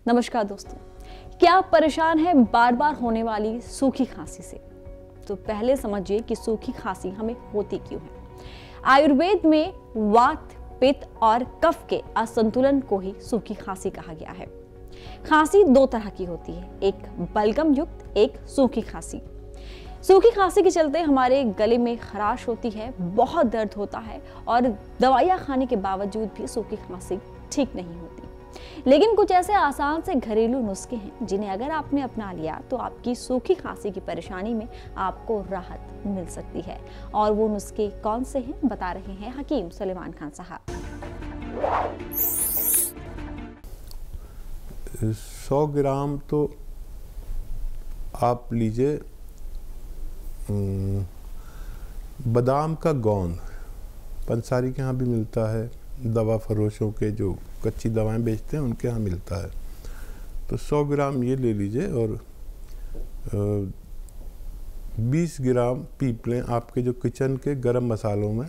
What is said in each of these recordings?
नमस्कार दोस्तों, क्या आप परेशान हैं बार बार होने वाली सूखी खांसी से? तो पहले समझिए कि सूखी खांसी हमें होती क्यों है। आयुर्वेद में वात, पित्त और कफ के असंतुलन को ही सूखी खांसी कहा गया है। खांसी दो तरह की होती है, एक बलगम युक्त, एक सूखी खांसी। सूखी खांसी के चलते हमारे गले में खराश होती है, बहुत दर्द होता है और दवाइयाँ खाने के बावजूद भी सूखी खांसी ठीक नहीं होती। लेकिन कुछ ऐसे आसान से घरेलू नुस्खे हैं जिन्हें अगर आपने अपना लिया तो आपकी सूखी खांसी की परेशानी में आपको राहत मिल सकती है। और वो नुस्खे कौन से हैं, बता रहे हैं हकीम सुलेमान खान साहब। 100 ग्राम तो आप लीजिए बादाम का गोंद, पंसारी के यहाँ भी मिलता है, दवा फरोशों के जो कच्ची दवाएं बेचते हैं उनके यहाँ मिलता है। तो 100 ग्राम ये ले लीजिए और 20 ग्राम पीपलें आपके जो किचन के गरम मसालों में,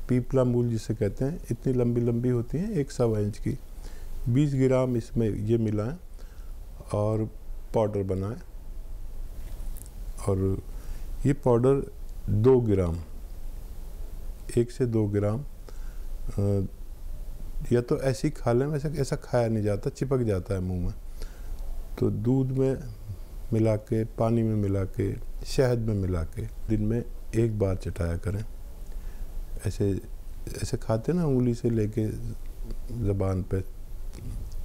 पीपला मूल जिसे कहते हैं, इतनी लंबी लंबी होती हैं, 1 सवा इंच की, 20 ग्राम इसमें ये मिलाएं और पाउडर बनाएं। और ये पाउडर 2 ग्राम, 1 से 2 ग्राम या तो ऐसे ही खा लें, वैसे ऐसा खाया नहीं जाता, चिपक जाता है मुंह में। तो दूध में मिला के, पानी में मिला के, शहद में मिला के दिन में 1 बार चटाया करें। ऐसे ऐसे खाते ना, उंगली से लेके ज़बान पे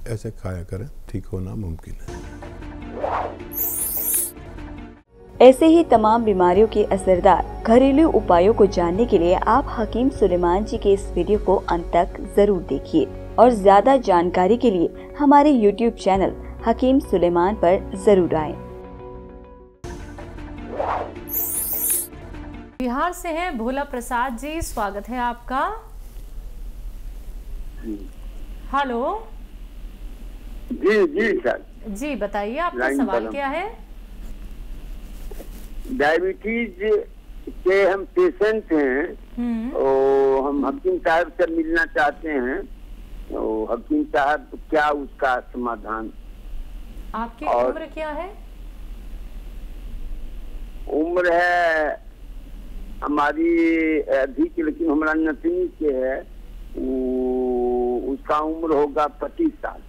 ऐसे खाया करें, ठीक होना मुमकिन है। ऐसे ही तमाम बीमारियों के असरदार घरेलू उपायों को जानने के लिए आप हकीम सुलेमान जी के इस वीडियो को अंत तक जरूर देखिए और ज्यादा जानकारी के लिए हमारे YouTube चैनल हकीम सुलेमान पर जरूर आएं। बिहार से हैं भोला प्रसाद जी, स्वागत है आपका। हेलो जी सर जी, बताइए आपका सवाल क्या है? डायबिटीज के हम पेशेंट हैं और हम हकीम साहब से मिलना चाहते हैं। तो हकीम साहब क्या उसका समाधान? आपकी उम्र क्या है? उम्र है हमारी अधिक, लेकिन हमारा नतनी के है, उसका उम्र होगा 25 साल।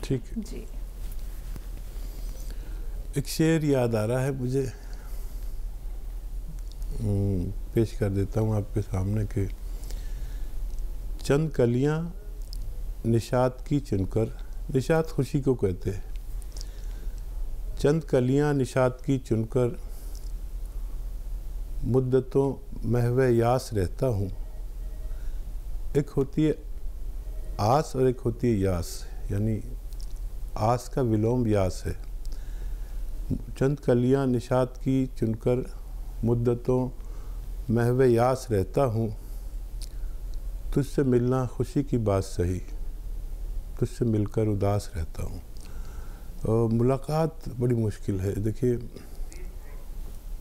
ठीक है जी। एक शेर याद आ रहा है मुझे, पेश कर देता हूँ आपके सामने कि चंद कलियां निशात की चुनकर, निशात खुशी को कहते हैं, चंद कलियां निशात की चुनकर मुद्दतों महवे यास रहता हूँ। एक होती है आस और एक होती है यास, यानी आस का विलोम यास है। चंद कलियां निशात की चुनकर मुद्दतों महवे यास रहता हूँ, तुझसे मिलना खुशी की बात सही, तुझसे मिलकर उदास रहता हूँ। और मुलाकात बड़ी मुश्किल है। देखिए,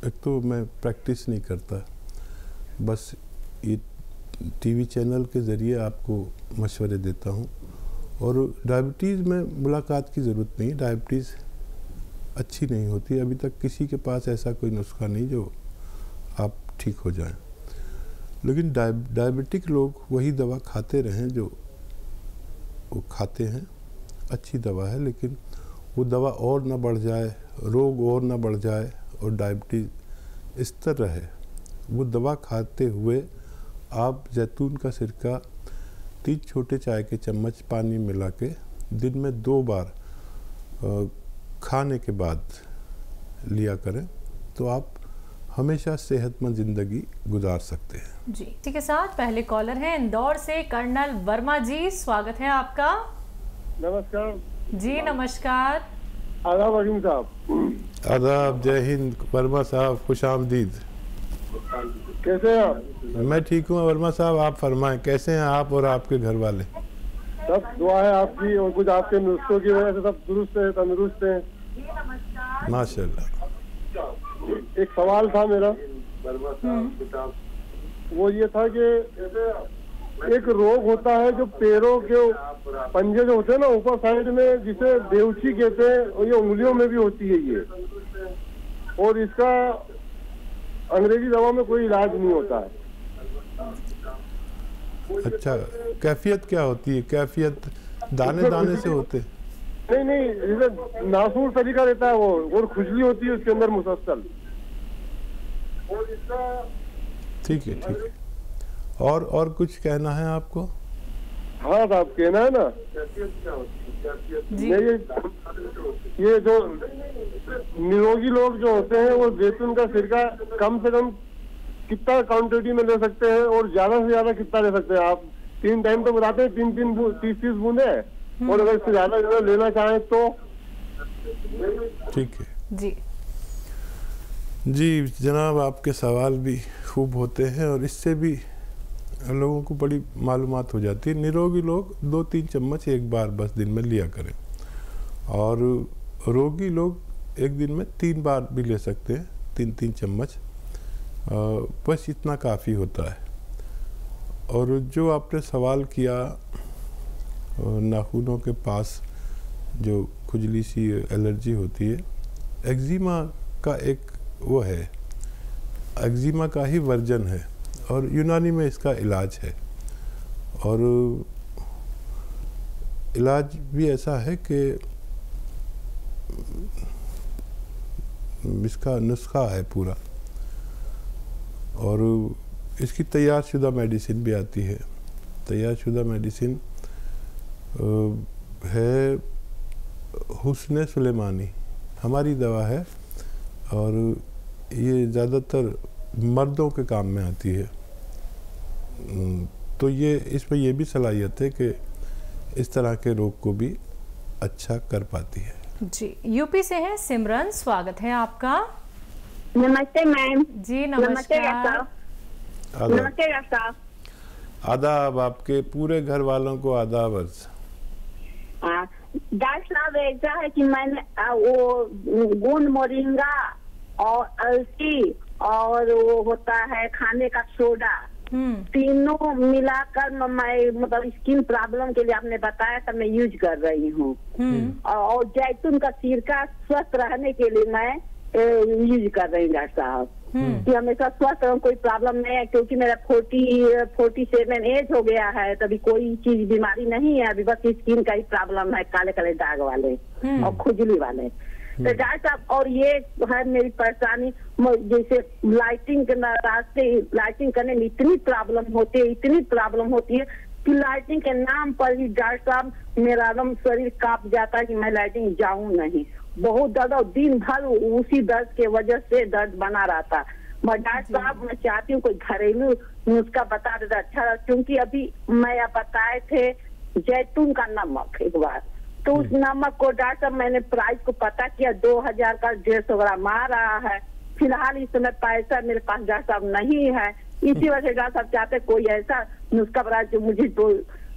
एक तो मैं प्रैक्टिस नहीं करता, बस ये टीवी चैनल के ज़रिए आपको मशवरे देता हूँ। और डायबिटीज़ में मुलाकात की ज़रूरत नहीं, डायबिटीज़ अच्छी नहीं होती। अभी तक किसी के पास ऐसा कोई नुस्खा नहीं जो आप ठीक हो जाएं। लेकिन डायबिटिक लोग वही दवा खाते रहें जो वो खाते हैं, अच्छी दवा है, लेकिन वो दवा और ना बढ़ जाए, रोग और ना बढ़ जाए और डायबिटीज़ स्थिर रहे। वो दवा खाते हुए आप जैतून का सिरका 3 छोटे चाय के चम्मच पानी मिला के दिन में 2 बार खाने के बाद लिया करें, तो आप हमेशा सेहतमंद जिंदगी गुजार सकते हैं। जी, इसी के साथ पहले कॉलर हैं इंदौर से कर्नल वर्मा जी, स्वागत है आपका। नमस्कार जी, नमस्कार। आदाब हकीम साहब। आदाब, जय हिंद वर्मा साहब, खुश आमदीद। कैसे हैं आप? मैं ठीक हूँ वर्मा साहब, आप फरमाएं, कैसे हैं आप और आपके घर वाले? सब दुआ है आपकी और कुछ आपके नुस्खों की वजह से सब दुरुस्त है, तंदुरुस्त है, माशाल्लाह। एक सवाल था मेरा, वो ये था कि एक रोग होता है जो पैरों के पंजे जो होते हैं ना ऊपर साइड में, जिसे बेउची कहते हैं, और ये उंगलियों में भी होती है ये, और इसका अंग्रेजी दवा में कोई इलाज नहीं होता है। अच्छा, कैफियत क्या होती है? कैफियत दाने दाने से होते? नहीं, जैसे नासूर तरीका रहता है वो, और खुजली होती है उसके अंदर मुसलसल। ठीक है, ठीक है। और कुछ कहना है आपको? हाँ साहब, कहना है ना, ये जो निरोगी लोग जो होते हैं वो जैतून का सिरका कम से कम कितना क्वांटिटी में ले सकते हैं, और ज्यादा से ज्यादा कितना ले सकते हैं आप? 3 टाइम तो बताते हैं, 30 बूंदे, और अगर इससे ज्यादा लेना चाहें तो। ठीक है जी जी जनाब, आपके सवाल भी खूब होते हैं और इससे भी लोगों को बड़ी मालूमात हो जाती है। निरोगी लोग 2-3 चम्मच एक बार बस दिन में लिया करें, और रोगी लोग एक दिन में 3 बार भी ले सकते हैं, 3-3 चम्मच, बस इतना काफ़ी होता है। और जो आपने सवाल किया नाखूनों के पास जो खुजली सी एलर्जी होती है, एक्जिमा का एक वो है, एक्जिमा का ही वर्जन है, और यूनानी में इसका इलाज है। और इलाज भी ऐसा है कि इसका नुस्खा है पूरा, और इसकी तैयारशुदा मेडिसिन भी आती है। तैयारशुदा मेडिसिन है हुस्न सुलेमानी, हमारी दवा है, और ये ज़्यादातर मर्दों के काम में आती है। तो ये इसमें ये भी सलाहियत है कि इस तरह के रोग को भी अच्छा कर पाती है। जी, यूपी से है सिमरन, स्वागत है आपका। नमस्ते मैम। जी नमस्कार। नमस्ते डॉक्टर साहब। आदाब, आपके पूरे घर वालों को आदाब अर्ज। डॉक्टर साहब, ऐसा है कि मैंने वो गोंद मोरिंगा और अलसी और वो होता है खाने का सोडा, तीनों मिलाकर मैं मतलब स्किन प्रॉब्लम के लिए आपने बताया था, मैं यूज कर रही हूँ। और जैतून का सिरका स्वस्थ रहने के लिए मैं यूज कर रही हूँ डॉक्टर साहब, कि हमेशा स्वस्थ रहूं, कोई प्रॉब्लम नहीं है, क्योंकि मेरा 47 एज हो गया है, तभी कोई चीज बीमारी नहीं है, अभी बस स्किन का ही प्रॉब्लम है, काले काले दाग वाले और खुजली वाले। तो डॉक्टर साहब, और ये है मेरी परेशानी, जैसे लाइटिंग के रास्ते लाइटिंग करने में इतनी प्रॉब्लम होती है कि लाइटिंग के नाम पर ही डॉक्टर साहब मेरा एकदम शरीर कांप जाता है कि मैं लाइटिंग जाऊं नहीं। बहुत ज्यादा दिन भर उसी दर्द के वजह से दर्द बना रहता। मैं डॉक्टर साहब, मैं चाहती हूँ कोई घरेलू नुस्खा बता देता अच्छा, क्योंकि अभी मैं आप बताए थे जैतून का नमक एक बार, तो उस नमक को डॉक्टर साहब मैंने प्राइस को पता किया, 2000 का 150 ग्राम आ रहा है। फिलहाल इस समय पैसा मेरे पास डॉक्टर साहब नहीं है, इसी वजह से डॉक्टर साहब चाहते कोई ऐसा नुस्खा बता जो मुझे, तो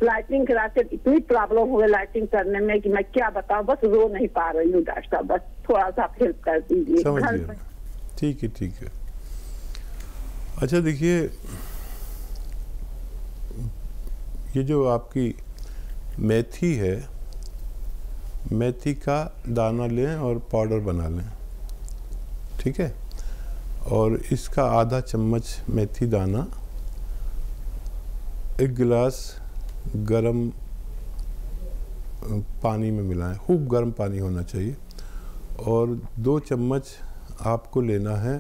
लाइटिंग के रास्ते इतनी प्रॉब्लम हो गई लाइटिंग करने में कि मैं क्या बताऊं, बस रो नहीं पा रही हूँ डॉक्टर साहब, बस थोड़ा सा हेल्प कर दीजिए। ठीक है, ठीक है। अच्छा देखिए, ये जो आपकी मेथी है, मेथी का दाना लें और पाउडर बना लें, ठीक है, और इसका आधा चम्मच मेथी दाना 1 गिलास गरम पानी में मिलाएं, खूब गर्म पानी होना चाहिए, और 2 चम्मच आपको लेना है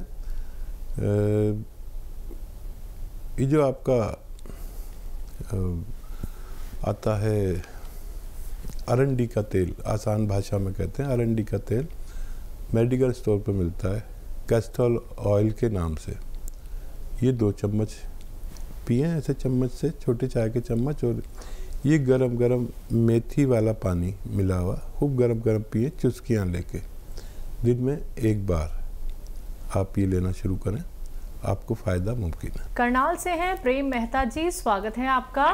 ये जो आपका आता है अरंडी का तेल, आसान भाषा में कहते हैं अरंडी का तेल, मेडिकल स्टोर पे मिलता है कैस्ट्रॉल ऑयल के नाम से। ये 2 चम्मच पिए ऐसे चम्मच से, छोटे चाय के चम्मच, और ये गरम गरम मेथी वाला पानी मिला हुआ खूब गरम गरम पिए, चुस्कियाँ लेके। दिन में 1 बार आप ये लेना शुरू करें, आपको फ़ायदा मुमकिन है। करनाल से हैं प्रेम मेहता जी, स्वागत है आपका।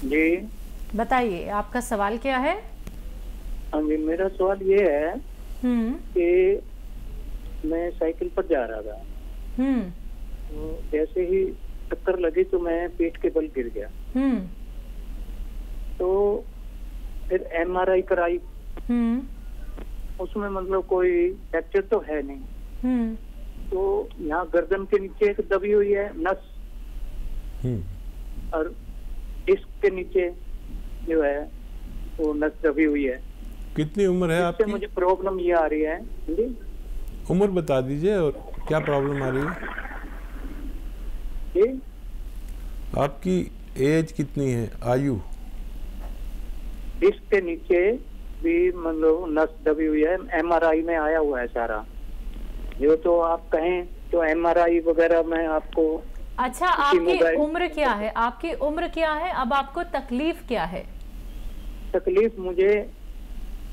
जी बताइए आपका सवाल क्या है। हाँ जी, मेरा सवाल ये है कि मैं साइकिल पर जा रहा था, तो जैसे ही चक्कर लगी तो मैं पेट के बल गिर गया। तो फिर MRI कराई, उसमें मतलब कोई फ्रैक्चर तो है नहीं। तो यहाँ गर्दन के नीचे एक दबी हुई है नस, और डिस्क के नीचे जो है वो नस दबी हुई है। कितनी उम्र है आपकी? मुझे प्रॉब्लम ये आ रही है जी। उम्र बता दीजिए और क्या प्रॉब्लम आ रही है जी? आपकी एज कितनी है, आयु? डिस्क के नीचे भी मतलब नस दबी हुई है, MRI में आया हुआ है सारा। जो तो आप कहें तो MRI वगैरह में आपको। अच्छा, आपकी उम्र क्या है? आपकी उम्र क्या है? अब आपको तकलीफ क्या है? तकलीफ मुझे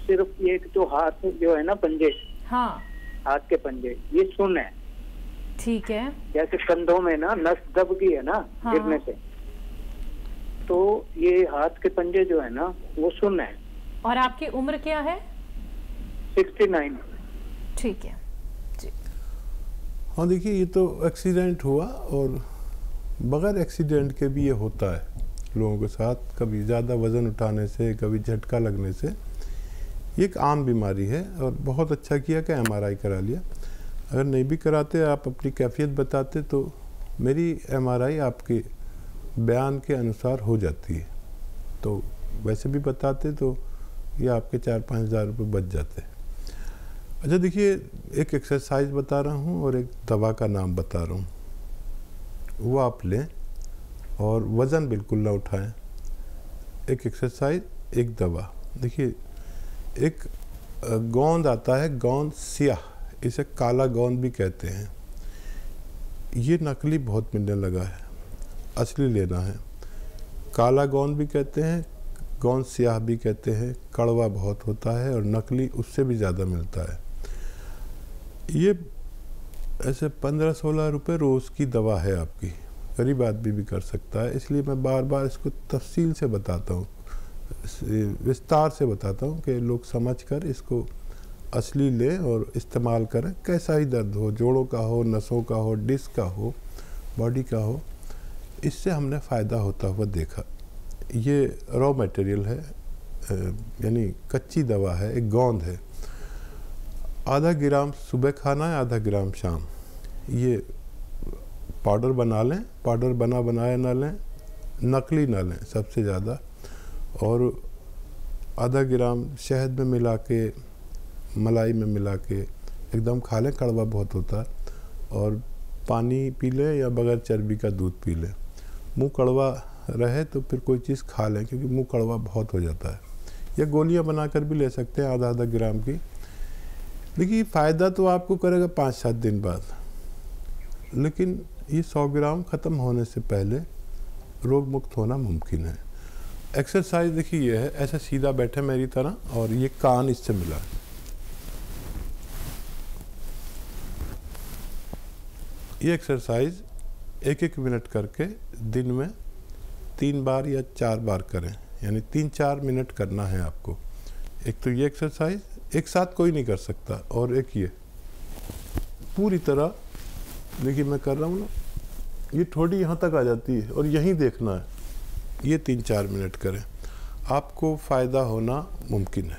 सिर्फ ये तो हाथ जो है ना, पंजे, हाँ, हाथ के पंजे ये सुन है। ठीक है। जैसे कंधों में ना नस दब गई है ना, हाँ, गिरने से, तो ये हाथ के पंजे जो है ना वो सुन है। और आपकी उम्र क्या है? 69। ठीक है जी। हाँ देखिए, ये तो एक्सीडेंट हुआ, और बगैर एक्सीडेंट के भी ये होता है लोगों के साथ। कभी ज़्यादा वज़न उठाने से, कभी झटका लगने से। ये एक आम बीमारी है, और बहुत अच्छा किया कि MRI करा लिया। अगर नहीं भी कराते, आप अपनी कैफियत बताते, तो मेरी MRI आपके बयान के अनुसार हो जाती है। तो वैसे भी बताते तो ये आपके 4-5 हज़ार रुपये बच जाते। अच्छा देखिए, एक एक्सरसाइज बता रहा हूँ और एक दवा का नाम बता रहा हूँ, वो आप लें और वज़न बिल्कुल ना उठाएं। एक एक्सरसाइज, एक दवा। देखिए, एक गोंद आता है, गोंद सियाह, इसे काला गोंद भी कहते हैं। ये नकली बहुत मिलने लगा है, असली लेना है। काला गोंद भी कहते हैं, गोंद सियाह भी कहते हैं। कड़वा बहुत होता है, और नकली उससे भी ज़्यादा मिलता है। ये ऐसे 15-16 रुपये रोज़ की दवा है आपकी। गरीब आदमी भी कर सकता है, इसलिए मैं बार बार इसको तफसील से बताता हूँ, विस्तार से बताता हूँ कि लोग समझकर इसको असली लें और इस्तेमाल करें। कैसा ही दर्द हो, जोड़ों का हो, नसों का हो, डिस्क का हो, बॉडी का हो, इससे हमने फ़ायदा होता हुआ देखा। ये रॉ मटेरियल है, यानी कच्ची दवा है, एक गोंद है। आधा ग्राम सुबह खाना है, आधा ग्राम शाम। ये पाउडर बना लें, पाउडर बनाया ना लें, नकली ना लें सबसे ज़्यादा। और आधा ग्राम शहद में मिला के, मलाई में मिला के एकदम खा लें, कड़वा बहुत होता है। और पानी पी लें या बगैर चर्बी का दूध पी लें। मुंह कड़वा रहे तो फिर कोई चीज़ खा लें, क्योंकि मुंह कड़वा बहुत हो जाता है। या गोलियां बनाकर भी ले सकते हैं, आधा ग्राम की। देखिए, फ़ायदा तो आपको करेगा 5-7 दिन बाद, लेकिन ये 100 ग्राम ख़त्म होने से पहले रोग मुक्त होना मुमकिन है। एक्सरसाइज देखिए ये है, ऐसे सीधा बैठे मेरी तरह, और ये कान इससे मिला है। ये एक्सरसाइज 1-1 मिनट करके दिन में 3 बार या 4 बार करें, यानी 3-4 मिनट करना है आपको। एक तो ये एक्सरसाइज एक साथ कोई नहीं कर सकता, और एक ये पूरी तरह, देखिए मैं कर रहा हूँ ना, ये थोड़ी यहाँ तक आ जाती है और यहीं देखना है। ये 3-4 मिनट करें, आपको फ़ायदा होना मुमकिन है।